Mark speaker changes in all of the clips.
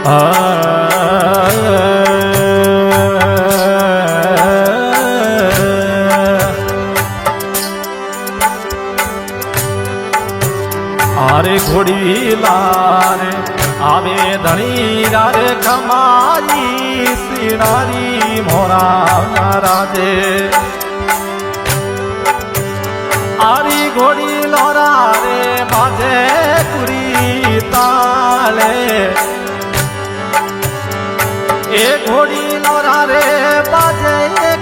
Speaker 1: आरे घोड़ी लारे आवे धनी रे खमारी सिनारी मोरा राजे आरी घोड़ी लोरा रे बाजे कुरी ताले ए घोड़ी लोरा रे बाजे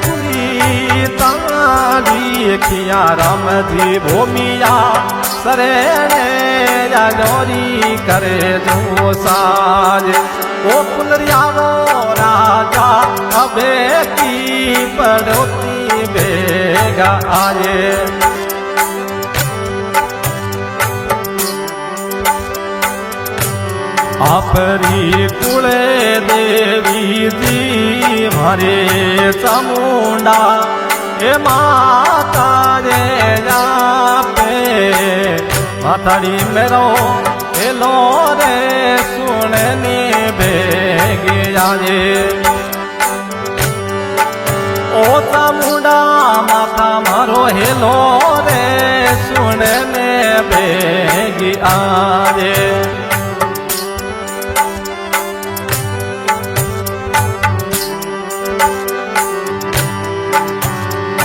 Speaker 1: कुरी ताली खिया राम जी भूमिया सरेणे जोरी करे जो साज ओ पुनरियावो राजा अबे की पड़ोती बेगा आए आपरी कुले देवी जी मारे चामुंडा हे माता रे पे माताड़ी मेरो हेलो रे सुननी बेगे जाजे ओ चामुंडा माता मारो हेलो रे सुनने बेगी आजे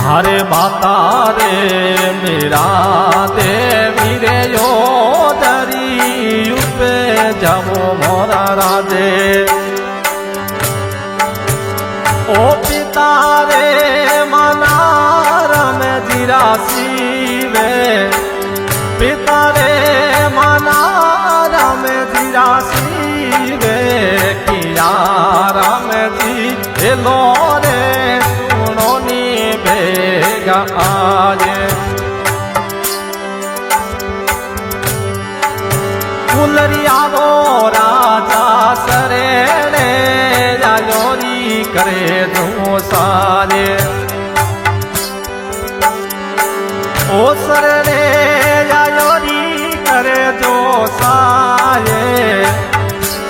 Speaker 1: हरे माता रे मेरा देवी रे यो दरी पे जाओ मोरा राजे ओ पिता रे मना रम जीरा सीवे पिता रे मना रम जीरा सीवे किया राम जी हेलो रे बेगा आजे फुलरिया वो राजा सरेणे जायोरी करे दो सारे ओ सरेणे जायोरी करे दो सारे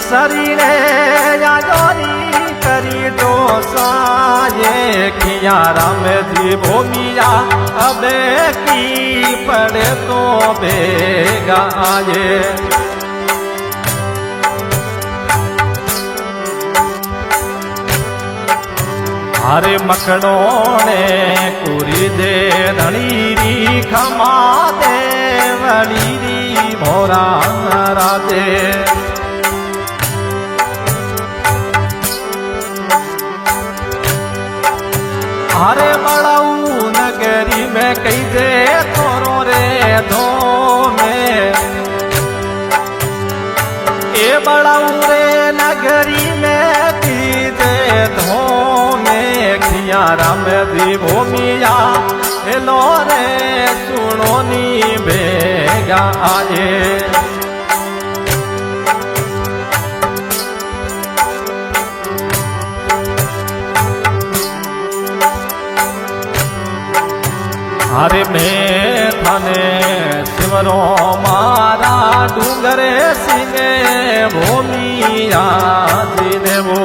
Speaker 1: शरीरे जायोरी करी दो साये किया राम जी भूमिया अबे की पड़े तो बेगा आए हरे मकड़ोने कुरी दे धनीरी खमा दे वलीरी भोरा राजे हरे बड़ाऊ नगरी में कई दे तोरो रे धो में ए बड़ाऊ रे नगरी में की दे धो में खिया राम जी भूमिया हेलो रे सुनो नी बेगा आए हरे में थाने शिवरो मारा डूंगरे सिंगे भूमिया जीने वो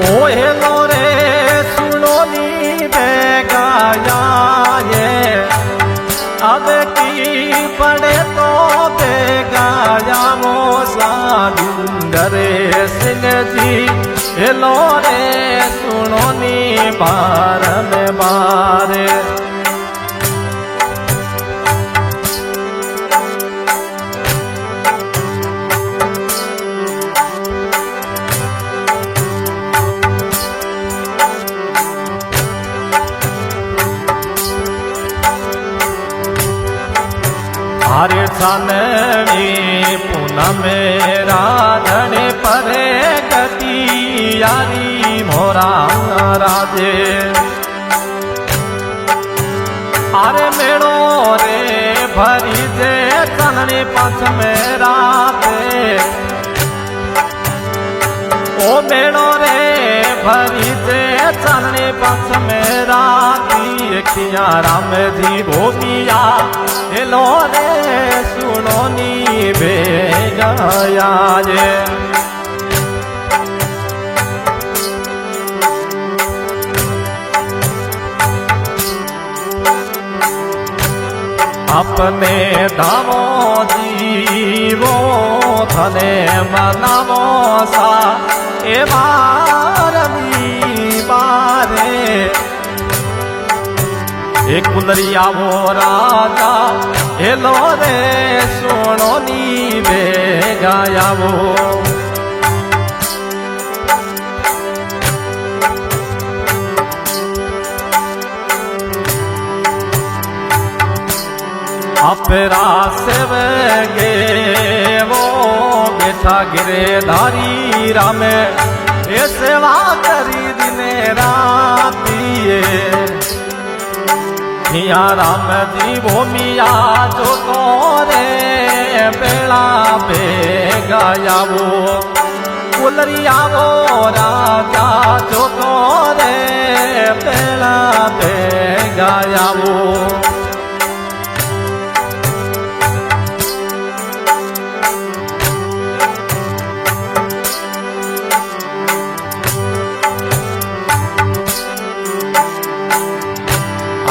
Speaker 1: ओ हेलो रे सुनो नी बेगाया ये अब की पड़े तो बेगाया मोसा डूंगरे सिंह जी हेलो रे सुनो नी बार में बारे हरे चांदनी पूनम राधने परे गति यारी मोरा राजे अरे मेड़ो रे भरी जे चांदनी पाँच में राते ओ मेड़ो रे भरी जे चांदनी पंच में राती किया राम जी भूमिया हेलो रे सुनो नी बे गया जे अपने धामो जीवो थने मनावो सा ए बारवी बारे एक कुंदरिया वो राजा हेलो रे सुनो नी बे गाया वो अपरा सेवगे वो बेटा गिरेधारी राम ये सेवा करी दिने रातिए हिया राम जी भूमिया जो तोरे बेड़ा पे गाया वो कुलरिया वो राजा जो तोरे बेड़ा पे गाया वो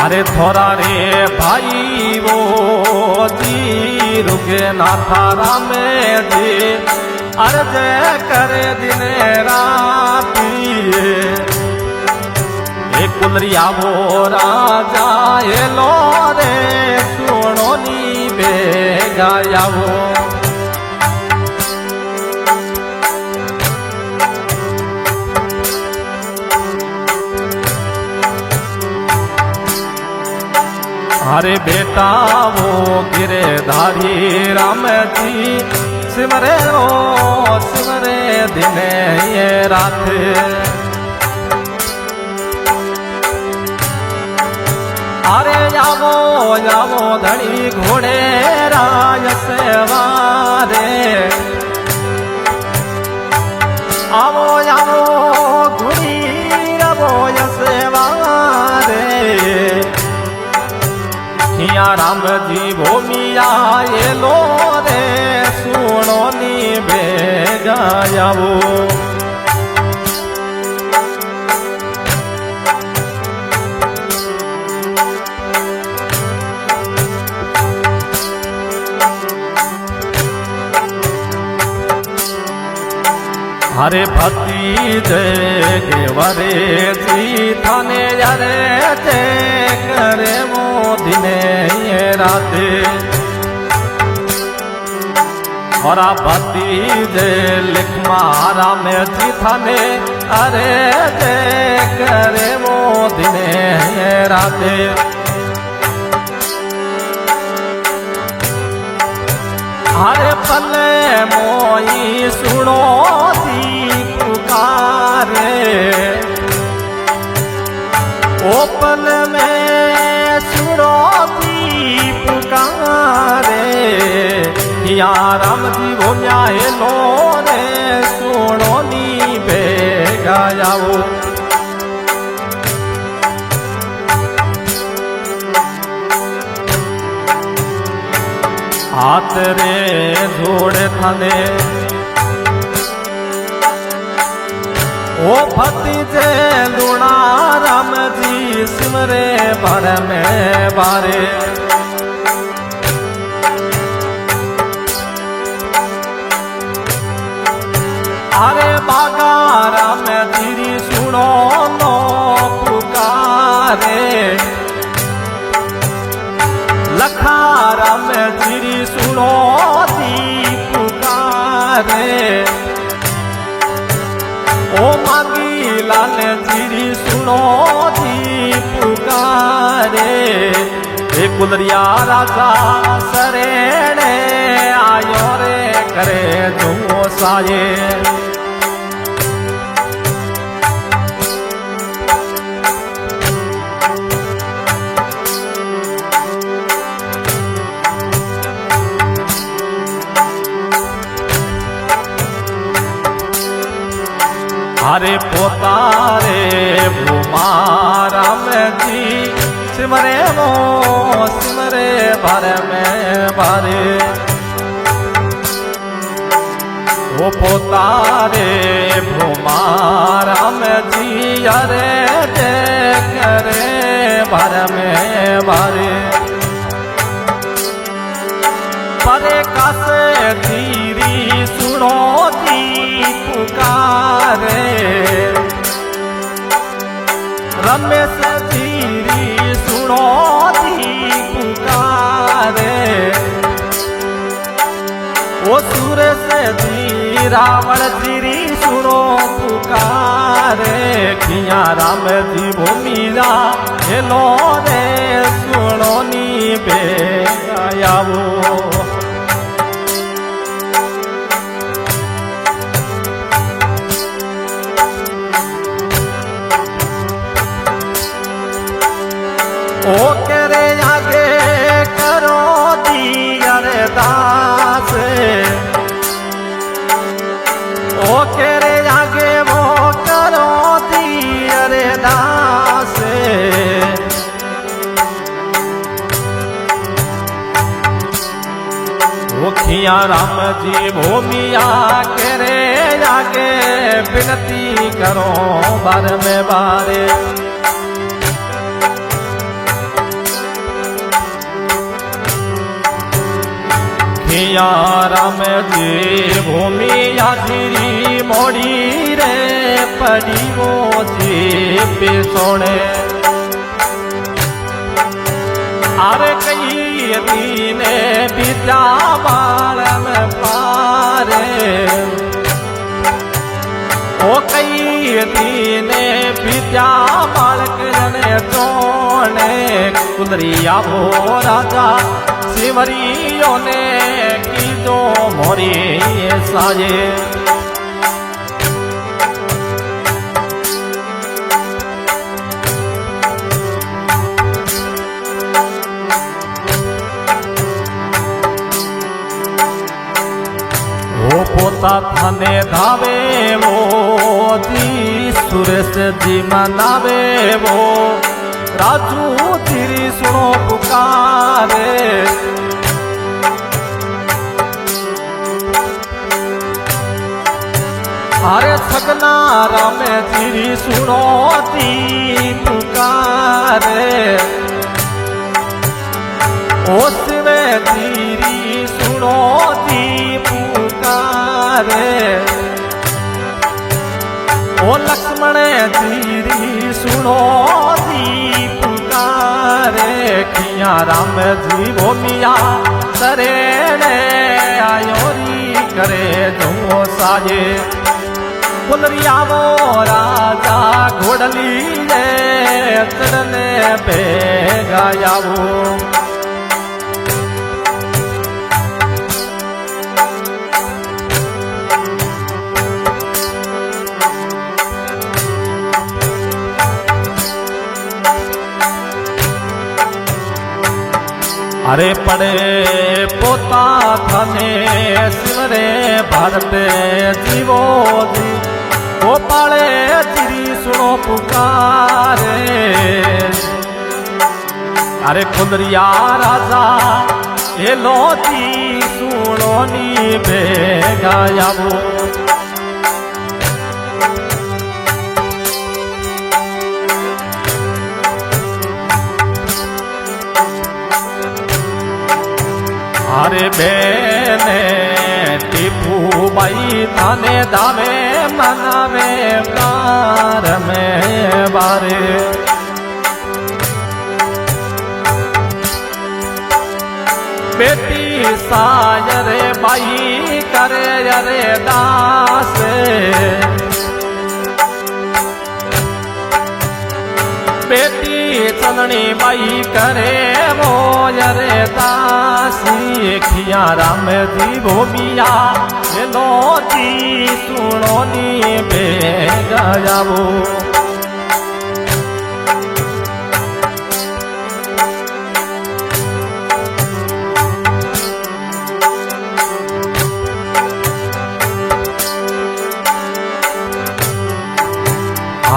Speaker 1: अरे थोड़ा रे भाई वो जी रुके नाथा राम जी अरे जय करे दिन रातिए एक कुलरिया वो राजा ये लो रे सुनो नी बे गाया वो अरे बेटा वो गिरधारी राम जी सिमरे ओ सिमरे दिने ये रात अरे जावो जावो धनी घोड़े राय सेवारे आवो आवो घुड़ी रवो सेवारे हिया राम जी भूमिया ये लो रे सुनो नी बे गाया वो हरे भक्ति जय वरे जी थाने यारे जय करे वो दिने ये राते और भक्ति जय लिख मारा में जी थाने अरे जय करे वो दिने ये राते हरे पले मोई सुनो दी पुकारे ओपन में सुनो दी पुकारे या राम जी भूमिया हेलो रे सुनो नी बे गायाओ हाथ रे जोड़े थाने ओ भतीजे लुणा राम जी सिमरे भर में बारे अरे बागा राम तेरी सुनो नो पुकारे लखारा में तेरी सुनो दी पुकारे ओ मांगी लाल तेरी सुनो दी पुकारे एक कुलरिया राजा सरेणे आयो रे करे जो साये हरे पोतारे राम जी सिमरे वो सिमरे भर में भरे वो पोतारे भूमा राम जी अरे करे भर में भरे परे कसे धीरी सुनो दी पुकारे रमेश धीरी सुनो दी पुकारे ओ सूरज जी रावण धीरी सुनो पुकारे खिया राम जी भूमिया हेलो रे सुनो नी बेगायावो ओ करे आगे करो दियर दास ओ करे आगे वो करो दियर दास खिया राम जी भूमिया करे आगे विनती करो बार में बारे खिया राम जी भूमिया धीरी मोड़ी रे पड़ी वो जी पे सोने अरे कई दीने बिता बाल में पारे ओ कई दीने बिता बालक जने तोने कुदरिया भो राजा शिवरियों ने की जो मोरी साजे पोता थाने धावे वो जी सुरेश जी मनावे वो राजू तेरी सुनो पुकारे अरे सगना राम तेरी सुनो दी पुकारे ओ शिवे तेरी सुनो दी पुकारे ओ लक्ष्मण तेरी सुनो दी पुकारे खिया राम जी भूमिया सरे ने आयोरी करे जो साजे गुलरिया वो राजा घोड़ली रे चढ़ने पे गायावो अरे पड़े पोता थाने सिमरे भारत जीवो जी वो पाले तेरी सुनो पुकारे अरे कुंदरिया राजा ये लोती सुनो नी बेगायावो अरे बेने टीपू बाई थाने दावे मनावे कार में बारे बेटी सायरे बाई करे अरे दास बेटी चंदनी बाई करे वो अरे दासी खिया राम जी भूमिया लोती सुनो नी बेगायावो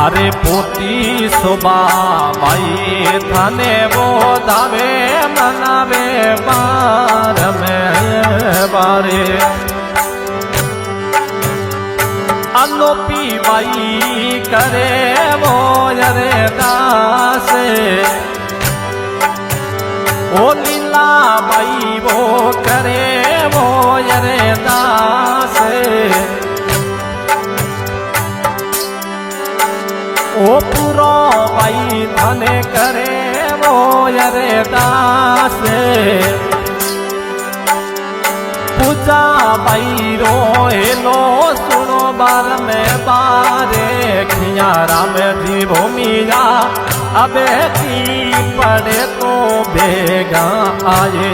Speaker 1: अरे पोती शोभ बाबाई थाने बोधावे मनावे बार में बारे अनोपी बाई करे वो यरे दासे ओ लीला बाई वो करे वो यरे दासे ओ पूरो बाई थाने करे वो यरे दासे पूजा बाई रो हेलो सुनो बार में बारे खिया राम जी भूमिया अबे की पड़े तो बेगा आए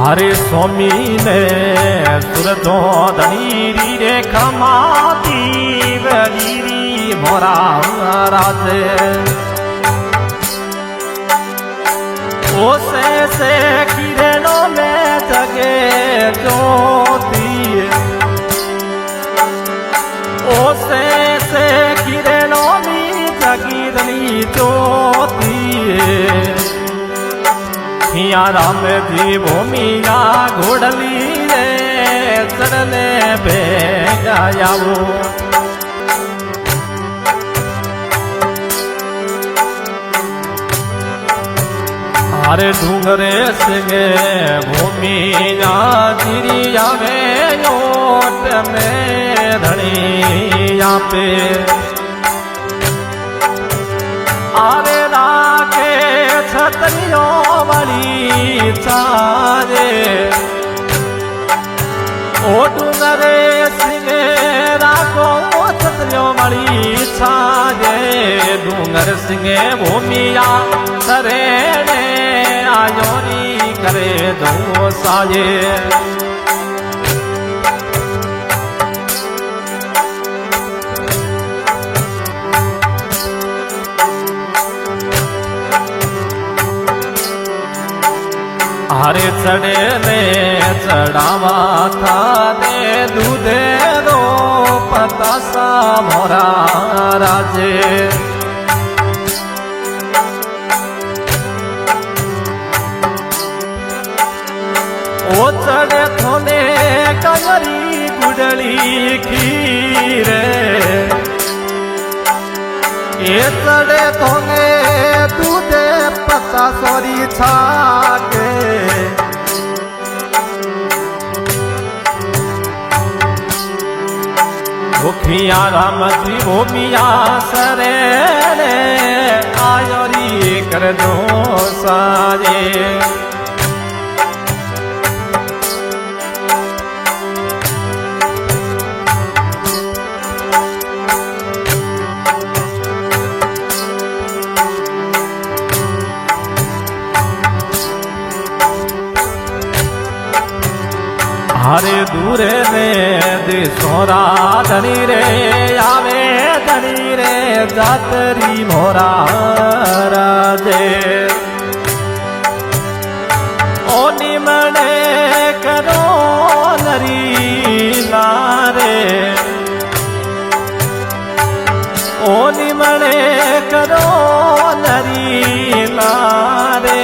Speaker 1: हरे स्वामी ने सुरतो धनीरी रे खमाती वलीरी मोरा राजे ओसे से किरणों में जगे ज्योति ओसे से किरणों में जगी रही ज्योति हिया राम जी भूमिया घोड़ली रे चढ़ने भेगा जाओ हरे डूंगरे सिंगे भूमिया गिरिया में ओट में धनिया पे आरे राखे छतरियों वाली चारे ओ डूंगरे सिंगे राखो छतरियों वाली छाजे डूंगर सिंगे भूमिया सरेने आयोनी करे दो साजे हरे चढ़े ने चढ़ावा था दे दूधे दो पतासा मोरा राजे ओ चढ़े थोने कंगरी गुडली खीरे ये चढ़े थोने दूधे पता सोरी छाके मुखिया राम जी भूमिया सरे आयोरी कर दो सारे हरे दूरे ने दिसोरा धनी रे आवे धनी रे जातरी मोरा राजे ओ निमणे करो नरी लारे ओ निमणे करो नरी लारे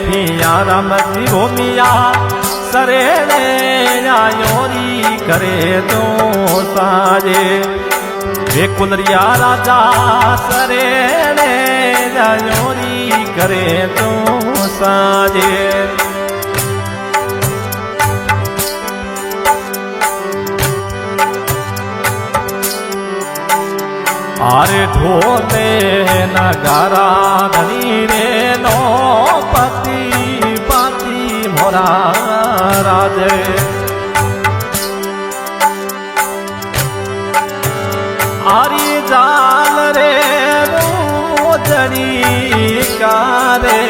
Speaker 1: खिया राम जी भूमिया सरे आयोरी करे तो साजे वे कुनरिया राजा सरे आयोरी करे तो साजे आरे ढोले नगारा धनी रे नो पति पाती मोरा राजे आरी जाल रे रोजनी कारे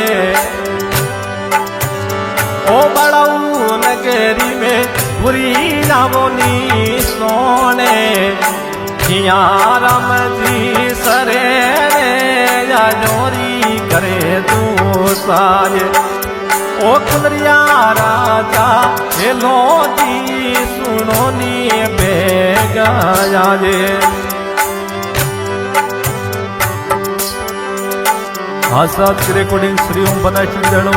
Speaker 1: ओ बड़ाऊ नगरी में बुरी रावनी सोने किया राम जी सरे या जोरी करे तू सारे ओ कुंदरिया राजा हेलो जी सुनो नी बेगाया जे आसाद की रिकॉर्डिंग श्री ओम बनाई देनो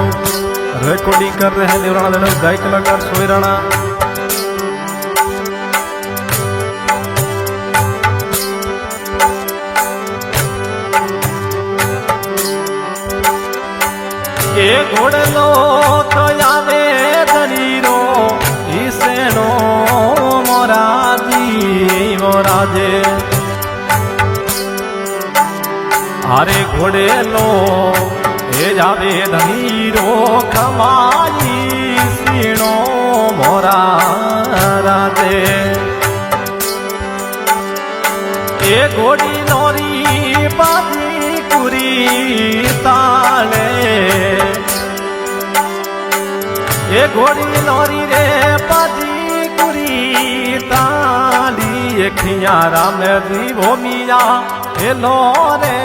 Speaker 1: रिकॉर्डिंग कर रहे हैं देवराणा देनो गायक कलाकार सोयराणा के घोड़लो तो आवे धनीरो ईसेनो मोराजे अरे घोड़ेलो हे जावे धनीरो कमाई सीणो मोरा राजे ए घोड़ी नोरी बाजी कुरी ताले ए घोड़ी नोरी रे बाजी कुरी ताली खियारा में जीवो मिया हेलो रे